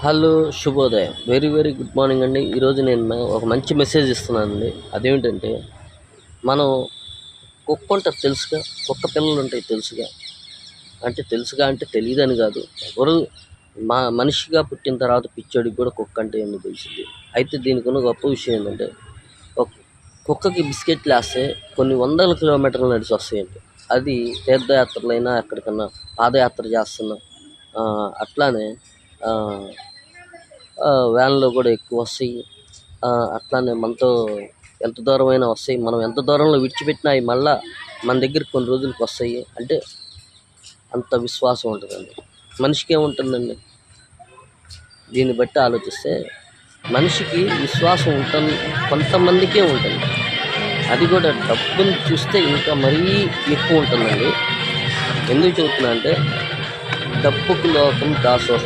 Hello, శుభోదయం. Very very good morning అండి. ఈరోజు నేను ఒక మంచి మెసేజ్ ఇస్తున్నానండి. అదేమిటంటే, మనం కుక్క ఉంటుంది తెలుసుగా, కుక్క పిల్లలు ఉంటాయి తెలుసుగా. అంటే తెలియదని కాదు, ఎవరు మనిషిగా పుట్టిన తర్వాత పిచ్చోడికి కూడా కుక్క అంటే ఏంటో తెలిసింది. అయితే దీనికి ఉన్న గొప్ప విషయం ఏంటంటే, ఒక కుక్కకి బిస్కెట్లు వేస్తే కొన్ని వందల కిలోమీటర్లు నడిచి వస్తాయండి. అది తీర్థయాత్రలైనా ఎక్కడికన్నా పాదయాత్ర చేస్తున్నా, అట్లానే వ్యాన్లో కూడా ఎక్కువ వస్తాయి. అట్లానే మనతో ఎంత దూరమైనా వస్తాయి. మనం ఎంత దూరంలో విడిచిపెట్టినా అవి మళ్ళీ మన దగ్గరికి కొన్ని రోజులకు వస్తాయి. అంటే అంత విశ్వాసం ఉంటుందండి. మనిషికి ఏముంటుందండి? దీన్ని బట్టి ఆలోచిస్తే మనిషికి విశ్వాసం ఉంటుంది, కొంతమందికే ఉంటుంది. అది కూడా డబ్బుని చూస్తే ఇంకా మరీ ఎక్కువ ఉంటుందండి. ఎందుకు చెబుతున్నా అంటే, డబ్బుకు లోకం దాసోహం.